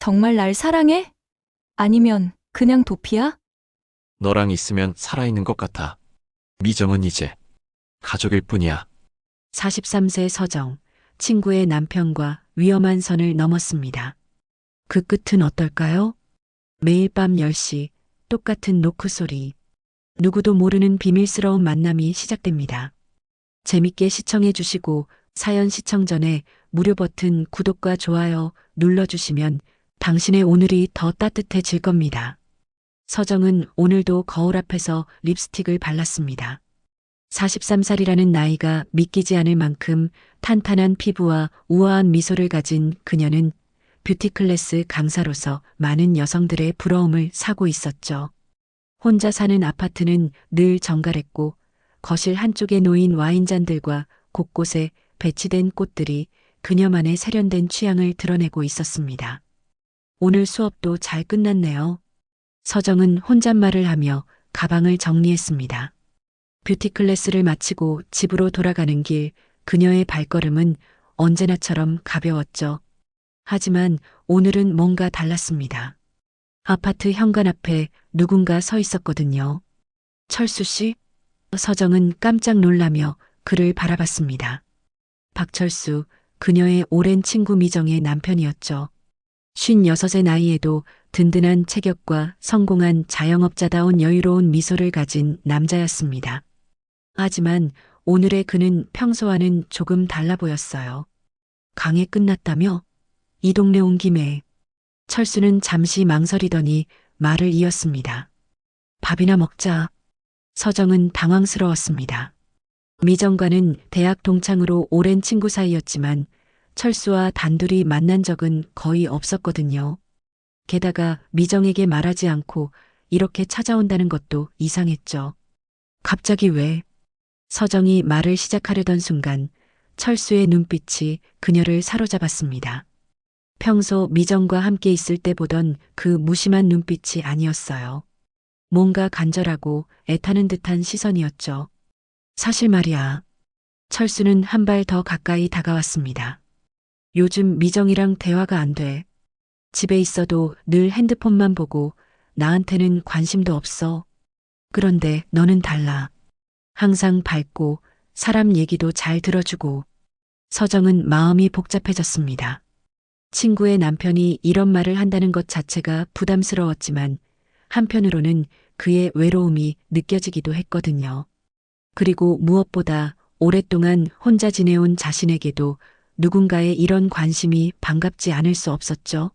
정말 날 사랑해? 아니면 그냥 도피야? 너랑 있으면 살아있는 것 같아. 미정은 이제 가족일 뿐이야. 43세 서정, 친구의 남편과 위험한 선을 넘었습니다. 그 끝은 어떨까요? 매일 밤 10시, 똑같은 노크 소리. 누구도 모르는 비밀스러운 만남이 시작됩니다. 재밌게 시청해 주시고 사연 시청 전에 무료 버튼 구독과 좋아요 눌러주시면 당신의 오늘이 더 따뜻해질 겁니다. 서정은 오늘도 거울 앞에서 립스틱을 발랐습니다. 43살이라는 나이가 믿기지 않을 만큼 탄탄한 피부와 우아한 미소를 가진 그녀는 뷰티 클래스 강사로서 많은 여성들의 부러움을 사고 있었죠. 혼자 사는 아파트는 늘 정갈했고 거실 한쪽에 놓인 와인잔들과 곳곳에 배치된 꽃들이 그녀만의 세련된 취향을 드러내고 있었습니다. 오늘 수업도 잘 끝났네요. 서정은 혼잣말을 하며 가방을 정리했습니다. 뷰티 클래스를 마치고 집으로 돌아가는 길, 그녀의 발걸음은 언제나처럼 가벼웠죠. 하지만 오늘은 뭔가 달랐습니다. 아파트 현관 앞에 누군가 서 있었거든요. 철수 씨? 서정은 깜짝 놀라며 그를 바라봤습니다. 박철수, 그녀의 오랜 친구 미정의 남편이었죠. 56의 나이에도 든든한 체격과 성공한 자영업자다운 여유로운 미소를 가진 남자였습니다. 하지만 오늘의 그는 평소와는 조금 달라 보였어요. 강의 끝났다며? 이 동네 온 김에. 철수는 잠시 망설이더니 말을 이었습니다. 밥이나 먹자. 서정은 당황스러웠습니다. 미정과는 대학 동창으로 오랜 친구 사이였지만 철수와 단둘이 만난 적은 거의 없었거든요. 게다가 미정에게 말하지 않고 이렇게 찾아온다는 것도 이상했죠. 갑자기 왜? 서정이 말을 시작하려던 순간 철수의 눈빛이 그녀를 사로잡았습니다. 평소 미정과 함께 있을 때 보던 그 무심한 눈빛이 아니었어요. 뭔가 간절하고 애타는 듯한 시선이었죠. 사실 말이야. 철수는 한 발 더 가까이 다가왔습니다. 요즘 미정이랑 대화가 안 돼. 집에 있어도 늘 핸드폰만 보고 나한테는 관심도 없어. 그런데 너는 달라. 항상 밝고 사람 얘기도 잘 들어주고. 서정은 마음이 복잡해졌습니다. 친구의 남편이 이런 말을 한다는 것 자체가 부담스러웠지만 한편으로는 그의 외로움이 느껴지기도 했거든요. 그리고 무엇보다 오랫동안 혼자 지내온 자신에게도 누군가의 이런 관심이 반갑지 않을 수 없었죠.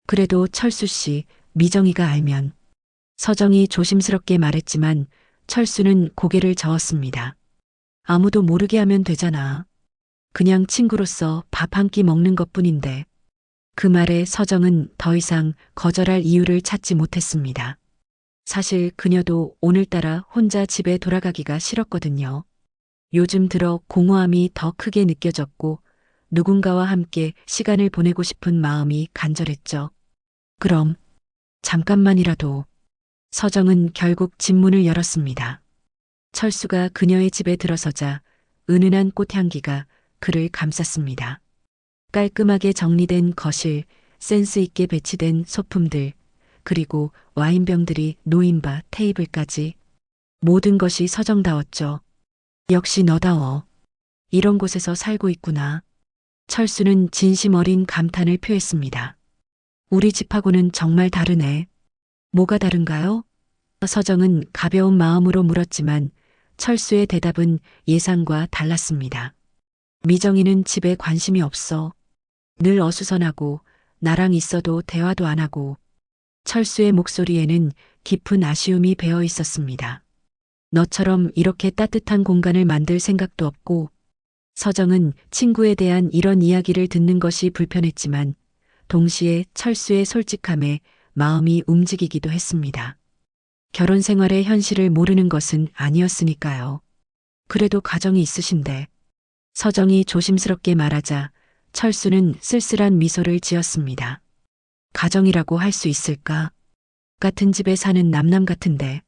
그래도 철수 씨, 미정이가 알면. 서정이 조심스럽게 말했지만 철수는 고개를 저었습니다. 아무도 모르게 하면 되잖아. 그냥 친구로서 밥 한 끼 먹는 것뿐인데. 그 말에 서정은 더 이상 거절할 이유를 찾지 못했습니다. 사실 그녀도 오늘따라 혼자 집에 돌아가기가 싫었거든요. 요즘 들어 공허함이 더 크게 느껴졌고 누군가와 함께 시간을 보내고 싶은 마음이 간절했죠. 그럼 잠깐만이라도. 서정은 결국 집문을 열었습니다. 철수가 그녀의 집에 들어서자 은은한 꽃향기가 그를 감쌌습니다. 깔끔하게 정리된 거실, 센스 있게 배치된 소품들, 그리고 와인병들이 놓인 바 테이블까지. 모든 것이 서정다웠죠. 역시 너다워. 이런 곳에서 살고 있구나. 철수는 진심 어린 감탄을 표했습니다. 우리 집하고는 정말 다르네. 뭐가 다른가요? 서정은 가벼운 마음으로 물었지만 철수의 대답은 예상과 달랐습니다. 미정이는 집에 관심이 없어. 늘 어수선하고 나랑 있어도 대화도 안 하고. 철수의 목소리에는 깊은 아쉬움이 배어 있었습니다. 너처럼 이렇게 따뜻한 공간을 만들 생각도 없고. 서정은 친구에 대한 이런 이야기를 듣는 것이 불편했지만 동시에 철수의 솔직함에 마음이 움직이기도 했습니다. 결혼 생활의 현실을 모르는 것은 아니었으니까요. 그래도 가정이 있으신데. 서정이 조심스럽게 말하자 철수는 쓸쓸한 미소를 지었습니다. 가정이라고 할 수 있을까? 같은 집에 사는 남남 같은데.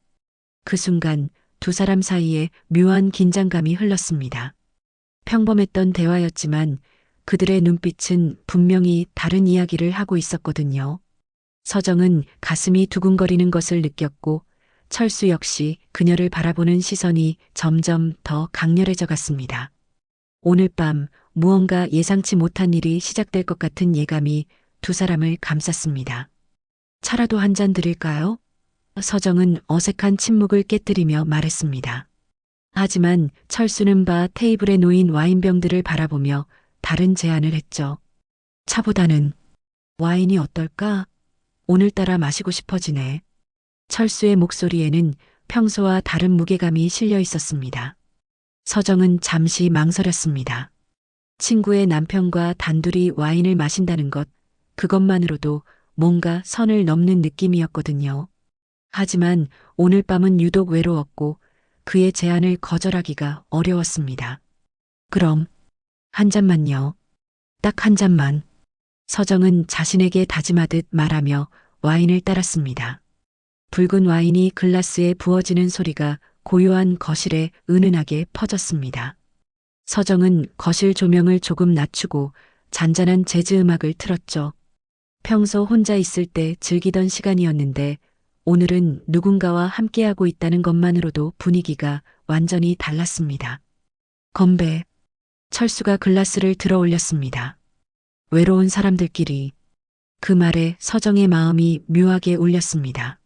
그 순간 두 사람 사이에 묘한 긴장감이 흘렀습니다. 평범했던 대화였지만 그들의 눈빛은 분명히 다른 이야기를 하고 있었거든요. 서정은 가슴이 두근거리는 것을 느꼈고 철수 역시 그녀를 바라보는 시선이 점점 더 강렬해져 갔습니다. 오늘 밤 무언가 예상치 못한 일이 시작될 것 같은 예감이 두 사람을 감쌌습니다. 차라도 한 잔 드릴까요? 서정은 어색한 침묵을 깨뜨리며 말했습니다. 하지만 철수는 테이블에 놓인 와인병들을 바라보며 다른 제안을 했죠. 차보다는 와인이 어떨까? 오늘따라 마시고 싶어지네. 철수의 목소리에는 평소와 다른 무게감이 실려 있었습니다. 서정은 잠시 망설였습니다. 친구의 남편과 단둘이 와인을 마신다는 것, 그것만으로도 뭔가 선을 넘는 느낌이었거든요. 하지만 오늘 밤은 유독 외로웠고 그의 제안을 거절하기가 어려웠습니다. 그럼 한 잔만요. 딱 한 잔만. 서정은 자신에게 다짐하듯 말하며 와인을 따랐습니다. 붉은 와인이 글라스에 부어지는 소리가 고요한 거실에 은은하게 퍼졌습니다. 서정은 거실 조명을 조금 낮추고 잔잔한 재즈 음악을 틀었죠. 평소 혼자 있을 때 즐기던 시간이었는데 오늘은 누군가와 함께하고 있다는 것만으로도 분위기가 완전히 달랐습니다. 건배. 철수가 글라스를 들어 올렸습니다. 외로운 사람들끼리. 그 말에 서정의 마음이 묘하게 울렸습니다.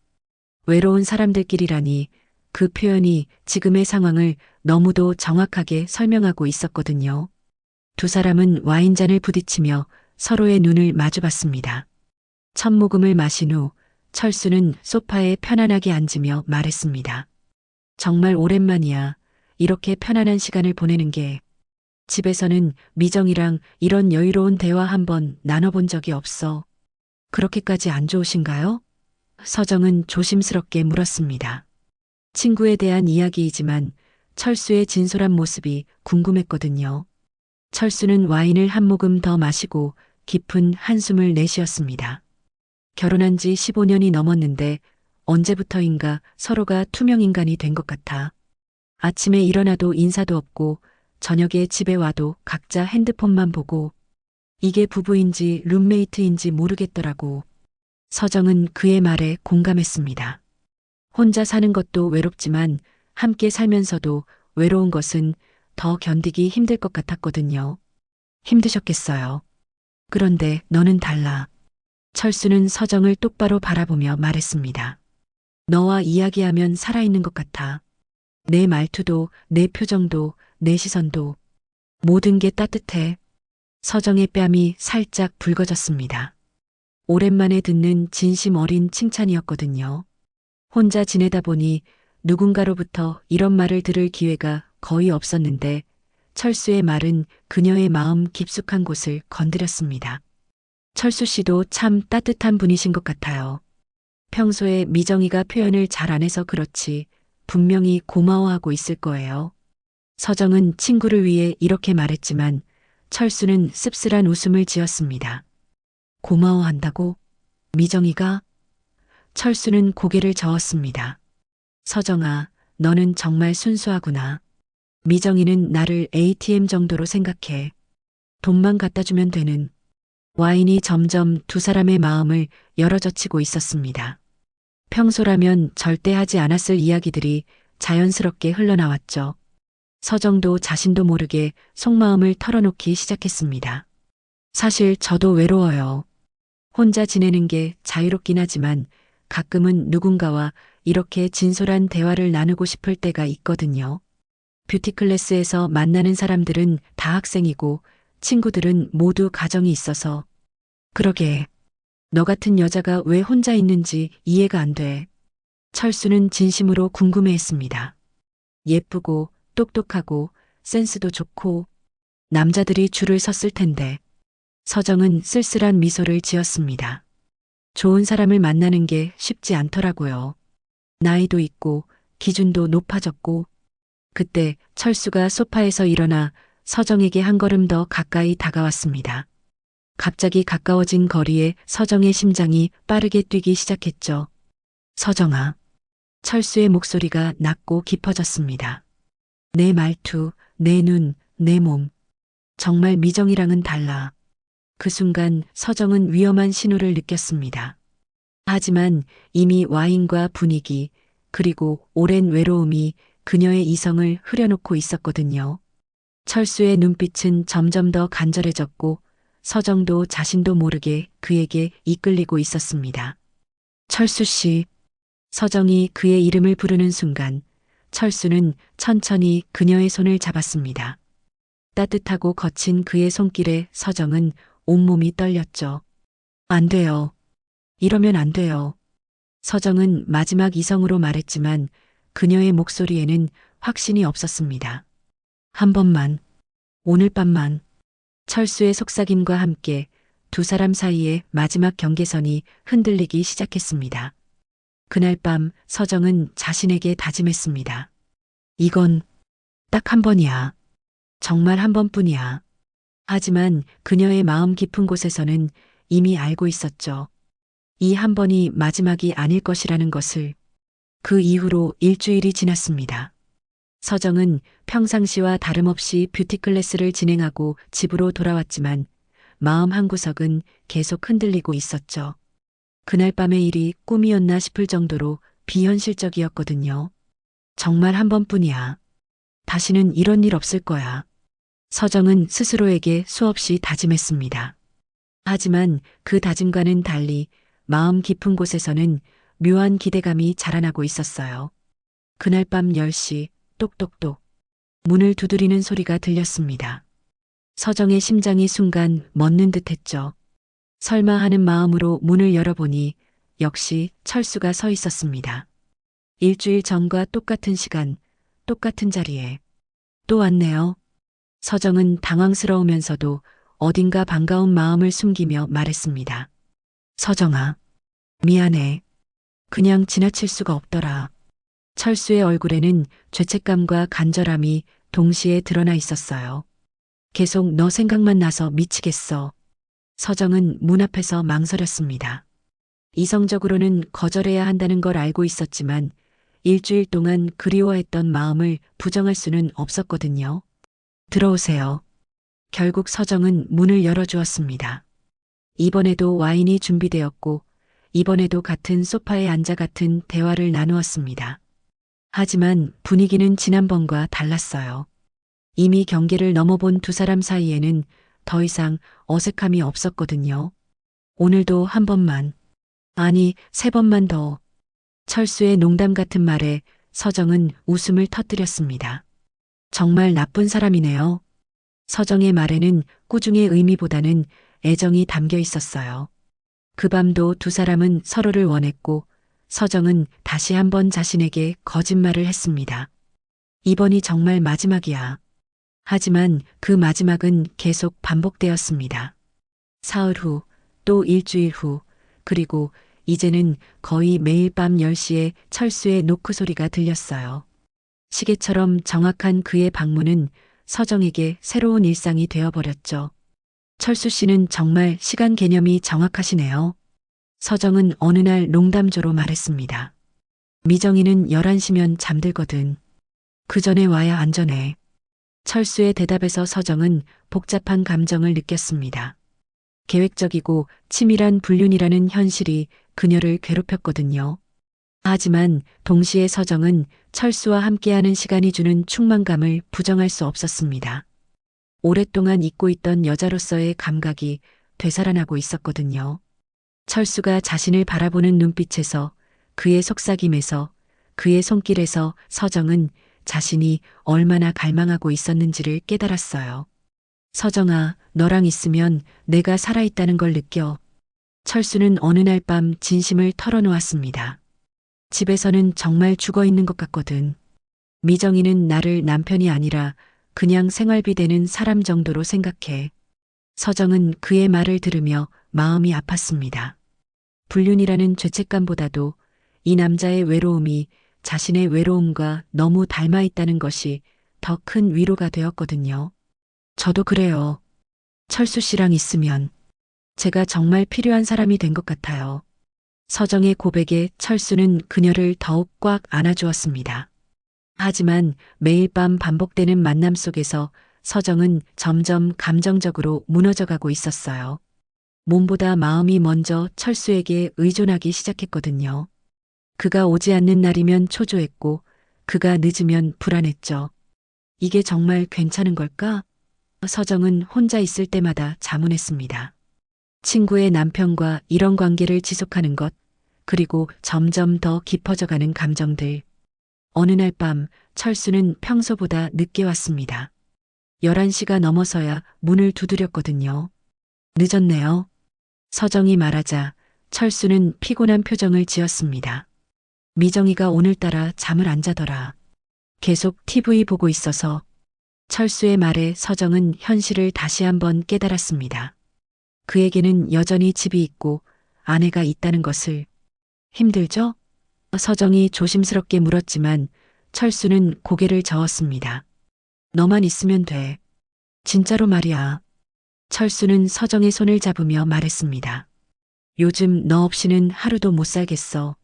외로운 사람들끼리라니 그 표현이 지금의 상황을 너무도 정확하게 설명하고 있었거든요. 두 사람은 와인잔을 부딪히며 서로의 눈을 마주봤습니다. 첫 모금을 마신 후 철수는 소파에 편안하게 앉으며 말했습니다. 정말 오랜만이야. 이렇게 편안한 시간을 보내는 게. 집에서는 미정이랑 이런 여유로운 대화 한번 나눠본 적이 없어. 그렇게까지 안 좋으신가요? 서정은 조심스럽게 물었습니다. 친구에 대한 이야기이지만 철수의 진솔한 모습이 궁금했거든요. 철수는 와인을 한 모금 더 마시고 깊은 한숨을 내쉬었습니다. 결혼한 지 15년이 넘었는데 언제부터인가 서로가 투명 인간이 된 것 같아. 아침에 일어나도 인사도 없고 저녁에 집에 와도 각자 핸드폰만 보고 이게 부부인지 룸메이트인지 모르겠더라고. 서정은 그의 말에 공감했습니다. 혼자 사는 것도 외롭지만 함께 살면서도 외로운 것은 더 견디기 힘들 것 같았거든요. 힘드셨겠어요. 그런데 너는 달라. 철수는 서정을 똑바로 바라보며 말했습니다. 너와 이야기하면 살아있는 것 같아. 내 말투도, 내 표정도, 내 시선도 모든 게 따뜻해. 서정의 뺨이 살짝 붉어졌습니다. 오랜만에 듣는 진심 어린 칭찬이었거든요. 혼자 지내다 보니 누군가로부터 이런 말을 들을 기회가 거의 없었는데 철수의 말은 그녀의 마음 깊숙한 곳을 건드렸습니다. 철수 씨도 참 따뜻한 분이신 것 같아요. 평소에 미정이가 표현을 잘 안 해서 그렇지 분명히 고마워하고 있을 거예요. 서정은 친구를 위해 이렇게 말했지만 철수는 씁쓸한 웃음을 지었습니다. 고마워한다고? 미정이가? 철수는 고개를 저었습니다. 서정아, 너는 정말 순수하구나. 미정이는 나를 ATM 정도로 생각해. 돈만 갖다 주면 되는. 와인이 점점 두 사람의 마음을 열어젖히고 있었습니다. 평소라면 절대 하지 않았을 이야기들이 자연스럽게 흘러나왔죠. 서정도 자신도 모르게 속마음을 털어놓기 시작했습니다. 사실 저도 외로워요. 혼자 지내는 게 자유롭긴 하지만 가끔은 누군가와 이렇게 진솔한 대화를 나누고 싶을 때가 있거든요. 뷰티 클래스에서 만나는 사람들은 다 학생이고 친구들은 모두 가정이 있어서. 그러게. 너 같은 여자가 왜 혼자 있는지 이해가 안 돼. 철수는 진심으로 궁금해했습니다. 예쁘고 똑똑하고 센스도 좋고 남자들이 줄을 섰을 텐데. 서정은 쓸쓸한 미소를 지었습니다. 좋은 사람을 만나는 게 쉽지 않더라고요. 나이도 있고 기준도 높아졌고. 그때 철수가 소파에서 일어나 서정에게 한 걸음 더 가까이 다가왔습니다. 갑자기 가까워진 거리에 서정의 심장이 빠르게 뛰기 시작했죠. 서정아. 철수의 목소리가 낮고 깊어졌습니다. 내 말투, 내 눈, 내 몸. 정말 미정이랑은 달라. 그 순간 서정은 위험한 신호를 느꼈습니다. 하지만 이미 와인과 분위기, 그리고 오랜 외로움이 그녀의 이성을 흐려놓고 있었거든요. 철수의 눈빛은 점점 더 간절해졌고 서정도 자신도 모르게 그에게 이끌리고 있었습니다. 철수 씨. 서정이 그의 이름을 부르는 순간 철수는 천천히 그녀의 손을 잡았습니다. 따뜻하고 거친 그의 손길에 서정은 온몸이 떨렸죠. 안 돼요. 이러면 안 돼요. 서정은 마지막 이성으로 말했지만 그녀의 목소리에는 확신이 없었습니다. 한 번만, 오늘 밤만. 철수의 속삭임과 함께 두 사람 사이의 마지막 경계선이 흔들리기 시작했습니다. 그날 밤 서정은 자신에게 다짐했습니다. 이건 딱 한 번이야. 정말 한 번뿐이야. 하지만 그녀의 마음 깊은 곳에서는 이미 알고 있었죠. 이 한 번이 마지막이 아닐 것이라는 것을. 그 이후로 일주일이 지났습니다. 서정은 평상시와 다름없이 뷰티 클래스를 진행하고 집으로 돌아왔지만 마음 한구석은 계속 흔들리고 있었죠. 그날 밤의 일이 꿈이었나 싶을 정도로 비현실적이었거든요. 정말 한 번뿐이야. 다시는 이런 일 없을 거야. 서정은 스스로에게 수없이 다짐했습니다. 하지만 그 다짐과는 달리 마음 깊은 곳에서는 묘한 기대감이 자라나고 있었어요. 그날 밤 10시 똑똑똑 문을 두드리는 소리가 들렸습니다. 서정의 심장이 순간 멎는 듯했죠. 설마 하는 마음으로 문을 열어보니 역시 철수가 서 있었습니다. 일주일 전과 똑같은 시간, 똑같은 자리에. 또 왔네요. 서정은 당황스러우면서도 어딘가 반가운 마음을 숨기며 말했습니다. 서정아, 미안해. 그냥 지나칠 수가 없더라. 철수의 얼굴에는 죄책감과 간절함이 동시에 드러나 있었어요. 계속 너 생각만 나서 미치겠어. 서정은 문 앞에서 망설였습니다. 이성적으로는 거절해야 한다는 걸 알고 있었지만 일주일 동안 그리워했던 마음을 부정할 수는 없었거든요. 들어오세요. 결국 서정은 문을 열어주었습니다. 이번에도 와인이 준비되었고 이번에도 같은 소파에 앉아 같은 대화를 나누었습니다. 하지만 분위기는 지난번과 달랐어요. 이미 경계를 넘어본 두 사람 사이에는 더 이상 어색함이 없었거든요. 오늘도 한 번만, 아니 3번만 더. 철수의 농담 같은 말에 서정은 웃음을 터뜨렸습니다. 정말 나쁜 사람이네요. 서정의 말에는 꾸중의 의미보다는 애정이 담겨 있었어요. 그 밤도 두 사람은 서로를 원했고 서정은 다시 한번 자신에게 거짓말을 했습니다. 이번이 정말 마지막이야. 하지만 그 마지막은 계속 반복되었습니다. 사흘 후, 또 일주일 후, 그리고 이제는 거의 매일 밤 10시에 철수의 노크 소리가 들렸어요. 시계처럼 정확한 그의 방문은 서정에게 새로운 일상이 되어버렸죠. 철수 씨는 정말 시간 개념이 정확하시네요. 서정은 어느 날 농담조로 말했습니다. 미정이는 11시면 잠들거든. 그 전에 와야 안전해. 철수의 대답에서 서정은 복잡한 감정을 느꼈습니다. 계획적이고 치밀한 불륜이라는 현실이 그녀를 괴롭혔거든요. 하지만 동시에 서정은 철수와 함께하는 시간이 주는 충만감을 부정할 수 없었습니다. 오랫동안 잊고 있던 여자로서의 감각이 되살아나고 있었거든요. 철수가 자신을 바라보는 눈빛에서, 그의 속삭임에서, 그의 손길에서 서정은 자신이 얼마나 갈망하고 있었는지를 깨달았어요. 서정아, 너랑 있으면 내가 살아있다는 걸 느껴. 철수는 어느 날 밤 진심을 털어놓았습니다. 집에서는 정말 죽어 있는 것 같거든. 미정이는 나를 남편이 아니라 그냥 생활비 되는 사람 정도로 생각해. 서정은 그의 말을 들으며 마음이 아팠습니다. 불륜이라는 죄책감보다도 이 남자의 외로움이 자신의 외로움과 너무 닮아 있다는 것이 더 큰 위로가 되었거든요. 저도 그래요. 철수 씨랑 있으면 제가 정말 필요한 사람이 된 것 같아요. 서정의 고백에 철수는 그녀를 더욱 꽉 안아주었습니다. 하지만 매일 밤 반복되는 만남 속에서 서정은 점점 감정적으로 무너져가고 있었어요. 몸보다 마음이 먼저 철수에게 의존하기 시작했거든요. 그가 오지 않는 날이면 초조했고 그가 늦으면 불안했죠. 이게 정말 괜찮은 걸까? 서정은 혼자 있을 때마다 자문했습니다. 친구의 남편과 이런 관계를 지속하는 것, 그리고 점점 더 깊어져가는 감정들. 어느 날 밤 철수는 평소보다 늦게 왔습니다. 11시가 넘어서야 문을 두드렸거든요. 늦었네요. 서정이 말하자 철수는 피곤한 표정을 지었습니다. 미정이가 오늘따라 잠을 안 자더라. 계속 TV 보고 있어서. 철수의 말에 서정은 현실을 다시 한번 깨달았습니다. 그에게는 여전히 집이 있고 아내가 있다는 것을. 힘들죠? 서정이 조심스럽게 물었지만 철수는 고개를 저었습니다. 너만 있으면 돼. 진짜로 말이야. 철수는 서정의 손을 잡으며 말했습니다. 요즘 너 없이는 하루도 못 살겠어.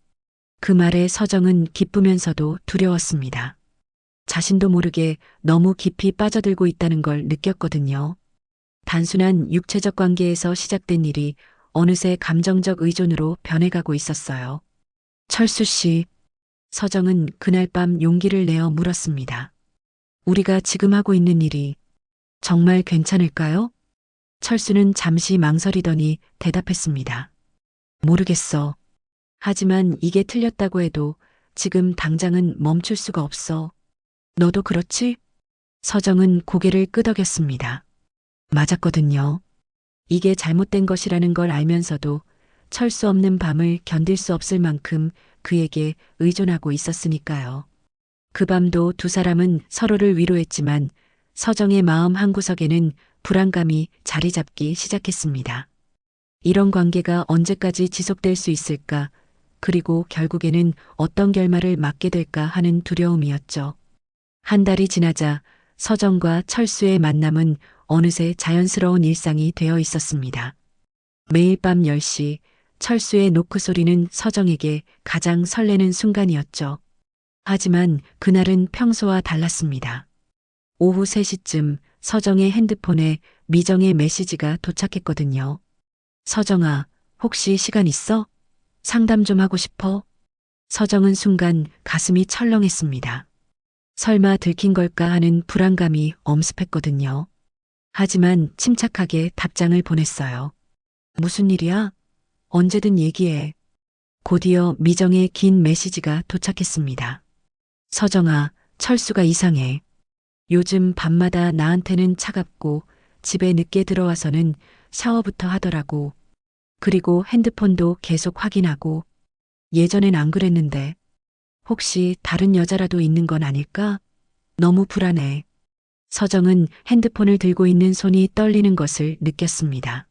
그 말에 서정은 기쁘면서도 두려웠습니다. 자신도 모르게 너무 깊이 빠져들고 있다는 걸 느꼈거든요. 단순한 육체적 관계에서 시작된 일이 어느새 감정적 의존으로 변해가고 있었어요. 철수 씨, 서정은 그날 밤 용기를 내어 물었습니다. 우리가 지금 하고 있는 일이 정말 괜찮을까요? 철수는 잠시 망설이더니 대답했습니다. 모르겠어. 하지만 이게 틀렸다고 해도 지금 당장은 멈출 수가 없어. 너도 그렇지? 서정은 고개를 끄덕였습니다. 맞았거든요. 이게 잘못된 것이라는 걸 알면서도 철수 없는 밤을 견딜 수 없을 만큼 그에게 의존하고 있었으니까요. 그 밤도 두 사람은 서로를 위로했지만 서정의 마음 한구석에는 불안감이 자리 잡기 시작했습니다. 이런 관계가 언제까지 지속될 수 있을까? 그리고 결국에는 어떤 결말을 맞게 될까 하는 두려움이었죠. 한 달이 지나자 서정과 철수의 만남은 어느새 자연스러운 일상이 되어 있었습니다. 매일 밤 10시 철수의 노크 소리는 서정에게 가장 설레는 순간이었죠. 하지만 그날은 평소와 달랐습니다. 오후 3시쯤 서정의 핸드폰에 미정의 메시지가 도착했거든요. 서정아, 혹시 시간 있어? 상담 좀 하고 싶어? 서정은 순간 가슴이 철렁했습니다. 설마 들킨 걸까 하는 불안감이 엄습했거든요. 하지만 침착하게 답장을 보냈어요. 무슨 일이야? 언제든 얘기해. 곧이어 미정의 긴 메시지가 도착했습니다. 서정아, 철수가 이상해. 요즘 밤마다 나한테는 차갑고 집에 늦게 들어와서는 샤워부터 하더라고. 그리고 핸드폰도 계속 확인하고. 예전엔 안 그랬는데. 혹시 다른 여자라도 있는 건 아닐까? 너무 불안해. 서정은 핸드폰을 들고 있는 손이 떨리는 것을 느꼈습니다.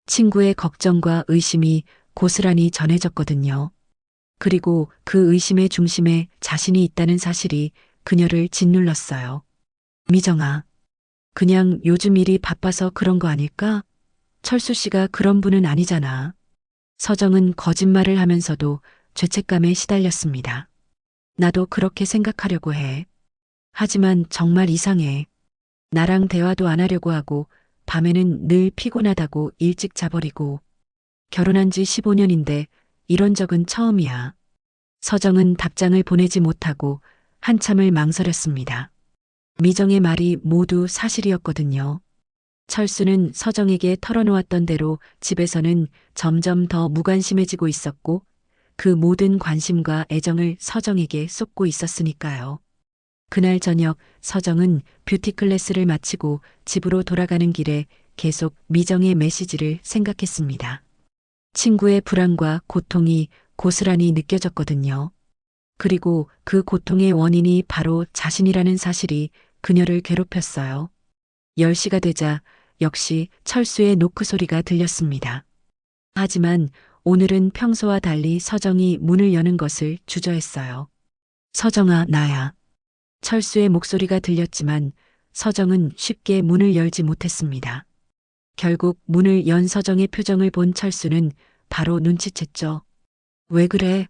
친구의 걱정과 의심이 고스란히 전해졌거든요. 그리고 그 의심의 중심에 자신이 있다는 사실이 그녀를 짓눌렀어요. 미정아, 그냥 요즘 일이 바빠서 그런 거 아닐까? 철수 씨가 그런 분은 아니잖아. 서정은 거짓말을 하면서도 죄책감에 시달렸습니다. 나도 그렇게 생각하려고 해. 하지만 정말 이상해. 나랑 대화도 안 하려고 하고 밤에는 늘 피곤하다고 일찍 자버리고. 결혼한 지 15년인데 이런 적은 처음이야. 서정은 답장을 보내지 못하고 한참을 망설였습니다. 미정의 말이 모두 사실이었거든요. 철수는 서정에게 털어놓았던 대로 집에서는 점점 더 무관심해지고 있었고 그 모든 관심과 애정을 서정에게 쏟고 있었으니까요. 그날 저녁 서정은 뷰티 클래스를 마치고 집으로 돌아가는 길에 계속 미정의 메시지를 생각했습니다. 친구의 불안과 고통이 고스란히 느껴졌거든요. 그리고 그 고통의 원인이 바로 자신이라는 사실이 그녀를 괴롭혔어요. 10시가 되자 역시 철수의 노크 소리가 들렸습니다. 하지만 오늘은 평소와 달리 서정이 문을 여는 것을 주저했어요. 서정아, 나야. 철수의 목소리가 들렸지만 서정은 쉽게 문을 열지 못했습니다. 결국 문을 연 서정의 표정을 본 철수는 바로 눈치챘죠. 왜 그래?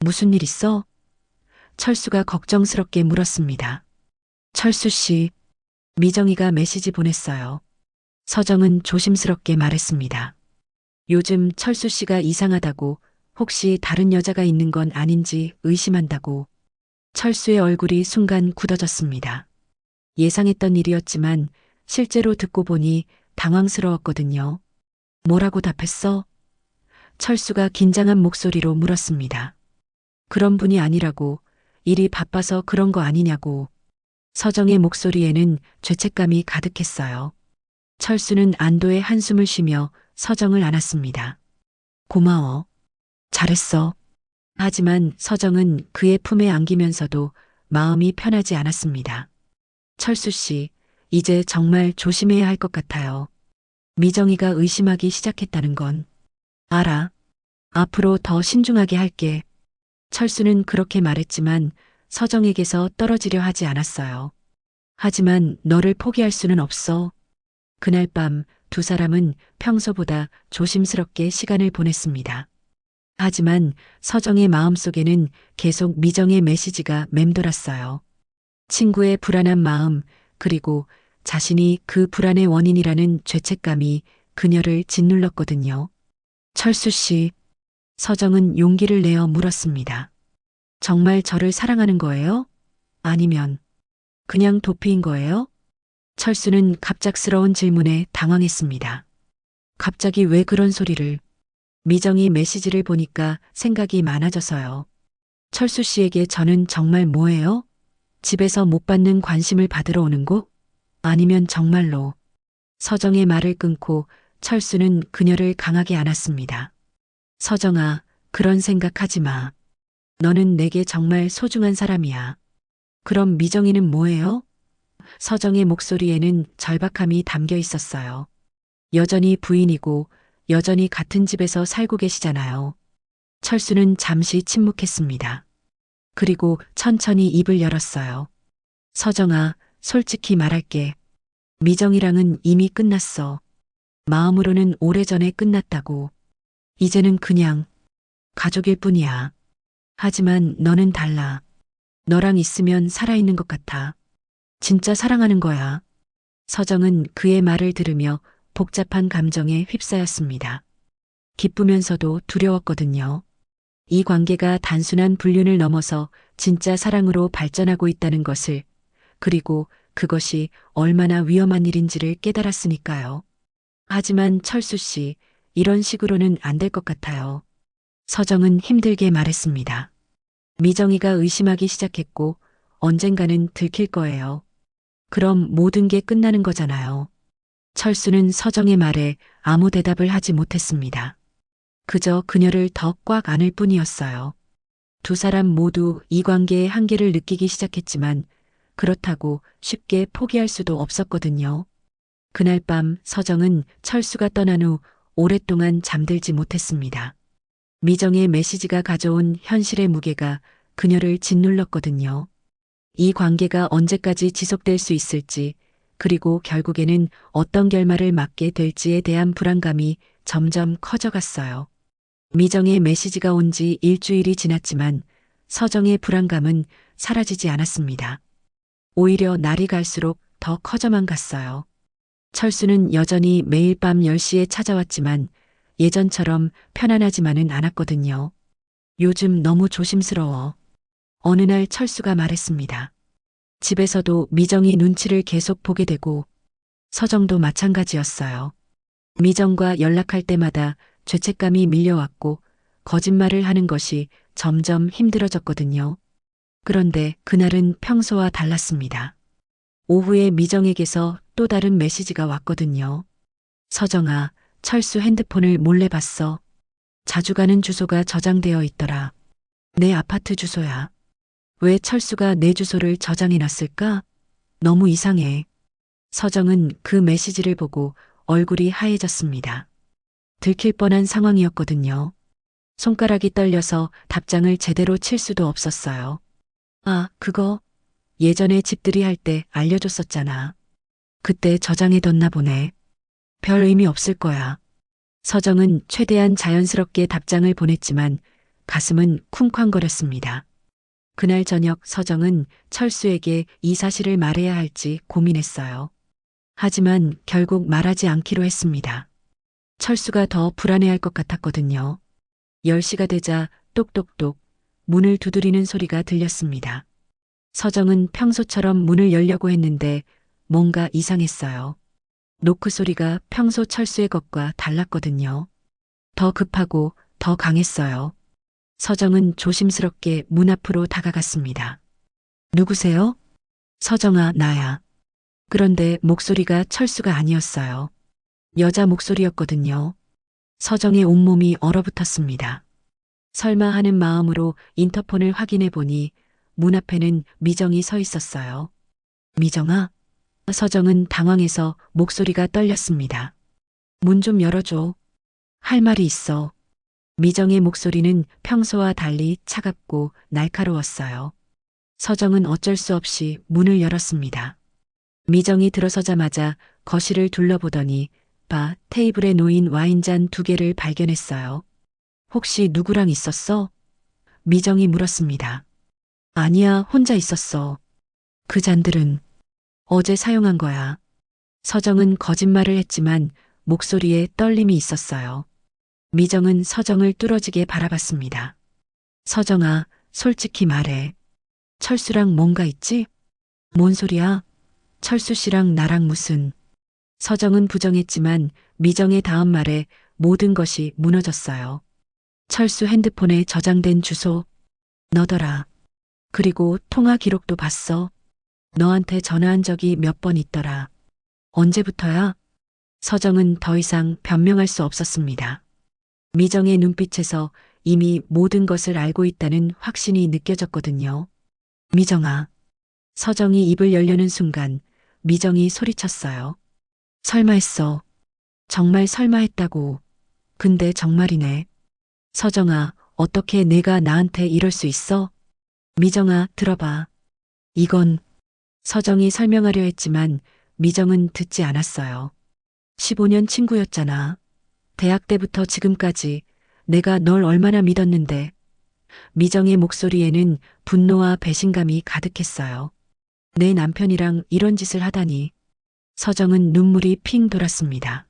무슨 일 있어? 철수가 걱정스럽게 물었습니다. 철수 씨, 미정이가 메시지 보냈어요. 서정은 조심스럽게 말했습니다. 요즘 철수 씨가 이상하다고, 혹시 다른 여자가 있는 건 아닌지 의심한다고. 철수의 얼굴이 순간 굳어졌습니다. 예상했던 일이었지만 실제로 듣고 보니 당황스러웠거든요. 뭐라고 답했어? 철수가 긴장한 목소리로 물었습니다. 그런 분이 아니라고, 일이 바빠서 그런 거 아니냐고. 서정의 목소리에는 죄책감이 가득했어요. 철수는 안도의 한숨을 쉬며 서정을 안았습니다. 고마워. 잘했어. 하지만 서정은 그의 품에 안기면서도 마음이 편하지 않았습니다. 철수 씨, 이제 정말 조심해야 할 것 같아요. 미정이가 의심하기 시작했다는 건. 알아. 앞으로 더 신중하게 할게. 철수는 그렇게 말했지만 서정에게서 떨어지려 하지 않았어요. 하지만 너를 포기할 수는 없어. 그날 밤 두 사람은 평소보다 조심스럽게 시간을 보냈습니다. 하지만 서정의 마음속에는 계속 미정의 메시지가 맴돌았어요. 친구의 불안한 마음, 그리고 자신이 그 불안의 원인이라는 죄책감이 그녀를 짓눌렀거든요. 철수 씨, 서정은 용기를 내어 물었습니다. 정말 저를 사랑하는 거예요? 아니면 그냥 도피인 거예요? 철수는 갑작스러운 질문에 당황했습니다. 갑자기 왜 그런 소리를? 미정이 메시지를 보니까 생각이 많아져서요. 철수 씨에게 저는 정말 뭐예요? 집에서 못 받는 관심을 받으러 오는 곳? 아니면 정말로? 서정의 말을 끊고 철수는 그녀를 강하게 안았습니다. 서정아, 그런 생각하지 마. 너는 내게 정말 소중한 사람이야. 그럼 미정이는 뭐예요? 서정의 목소리에는 절박함이 담겨 있었어요. 여전히 부인이고 여전히 같은 집에서 살고 계시잖아요. 철수는 잠시 침묵했습니다. 그리고 천천히 입을 열었어요. 서정아, 솔직히 말할게. 미정이랑은 이미 끝났어. 마음으로는 오래전에 끝났다고. 이제는 그냥 가족일 뿐이야. 하지만 너는 달라. 너랑 있으면 살아있는 것 같아. 진짜 사랑하는 거야. 서정은 그의 말을 들으며 복잡한 감정에 휩싸였습니다. 기쁘면서도 두려웠거든요. 이 관계가 단순한 불륜을 넘어서 진짜 사랑으로 발전하고 있다는 것을, 그리고 그것이 얼마나 위험한 일인지를 깨달았으니까요. 하지만 철수 씨, 이런 식으로는 안 될 것 같아요. 서정은 힘들게 말했습니다. 미정이가 의심하기 시작했고 언젠가는 들킬 거예요. 그럼 모든 게 끝나는 거잖아요. 철수는 서정의 말에 아무 대답을 하지 못했습니다. 그저 그녀를 더 꽉 안을 뿐이었어요. 두 사람 모두 이 관계의 한계를 느끼기 시작했지만 그렇다고 쉽게 포기할 수도 없었거든요. 그날 밤 서정은 철수가 떠난 후 오랫동안 잠들지 못했습니다. 미정의 메시지가 가져온 현실의 무게가 그녀를 짓눌렀거든요. 이 관계가 언제까지 지속될 수 있을지, 그리고 결국에는 어떤 결말을 맞게 될지에 대한 불안감이 점점 커져갔어요. 미정의 메시지가 온 지 일주일이 지났지만 서정의 불안감은 사라지지 않았습니다. 오히려 날이 갈수록 더 커져만 갔어요. 철수는 여전히 매일 밤 10시에 찾아왔지만 예전처럼 편안하지만은 않았거든요. 요즘 너무 조심스러워. 어느 날 철수가 말했습니다. 집에서도 미정이 눈치를 계속 보게 되고 서정도 마찬가지였어요. 미정과 연락할 때마다 죄책감이 밀려왔고 거짓말을 하는 것이 점점 힘들어졌거든요. 그런데 그날은 평소와 달랐습니다. 오후에 미정에게서 또 다른 메시지가 왔거든요. 서정아, 철수 핸드폰을 몰래 봤어. 자주 가는 주소가 저장되어 있더라. 내 아파트 주소야. 왜 철수가 내 주소를 저장해놨을까? 너무 이상해. 서정은 그 메시지를 보고 얼굴이 하얘졌습니다. 들킬 뻔한 상황이었거든요. 손가락이 떨려서 답장을 제대로 칠 수도 없었어요. 아, 그거 예전에 집들이 할 때 알려줬었잖아. 그때 저장해뒀나 보네. 별 의미 없을 거야. 서정은 최대한 자연스럽게 답장을 보냈지만 가슴은 쿵쾅거렸습니다. 그날 저녁 서정은 철수에게 이 사실을 말해야 할지 고민했어요. 하지만 결국 말하지 않기로 했습니다. 철수가 더 불안해할 것 같았거든요. 10시가 되자 똑똑똑 문을 두드리는 소리가 들렸습니다. 서정은 평소처럼 문을 열려고 했는데 뭔가 이상했어요. 노크 소리가 평소 철수의 것과 달랐거든요. 더 급하고 더 강했어요. 서정은 조심스럽게 문 앞으로 다가갔습니다. 누구세요? 서정아, 나야. 그런데 목소리가 철수가 아니었어요. 여자 목소리였거든요. 서정의 온몸이 얼어붙었습니다. 설마 하는 마음으로 인터폰을 확인해 보니 문 앞에는 미정이 서 있었어요. 미정아? 서정은 당황해서 목소리가 떨렸습니다. 문 좀 열어줘. 할 말이 있어. 미정의 목소리는 평소와 달리 차갑고 날카로웠어요. 서정은 어쩔 수 없이 문을 열었습니다. 미정이 들어서자마자 거실을 둘러보더니 바 테이블에 놓인 와인잔 2개를 발견했어요. 혹시 누구랑 있었어? 미정이 물었습니다. 아니야, 혼자 있었어. 그 잔들은 어제 사용한 거야. 서정은 거짓말을 했지만 목소리에 떨림이 있었어요. 미정은 서정을 뚫어지게 바라봤습니다. 서정아, 솔직히 말해. 철수랑 뭔가 있지? 뭔 소리야? 철수 씨랑 나랑 무슨. 서정은 부정했지만 미정의 다음 말에 모든 것이 무너졌어요. 철수 핸드폰에 저장된 주소. 너더라. 그리고 통화 기록도 봤어. 너한테 전화한 적이 몇 번 있더라. 언제부터야? 서정은 더 이상 변명할 수 없었습니다. 미정의 눈빛에서 이미 모든 것을 알고 있다는 확신이 느껴졌거든요. 미정아. 서정이 입을 열려는 순간 미정이 소리쳤어요. 설마 했어. 정말 설마 했다고. 근데 정말이네. 서정아, 어떻게 내가 나한테 이럴 수 있어? 미정아, 들어봐. 이건 서정이 설명하려 했지만 미정은 듣지 않았어요. 15년 친구였잖아. 대학 때부터 지금까지 내가 널 얼마나 믿었는데. 미정의 목소리에는 분노와 배신감이 가득했어요. 내 남편이랑 이런 짓을 하다니. 서정은 눈물이 핑 돌았습니다.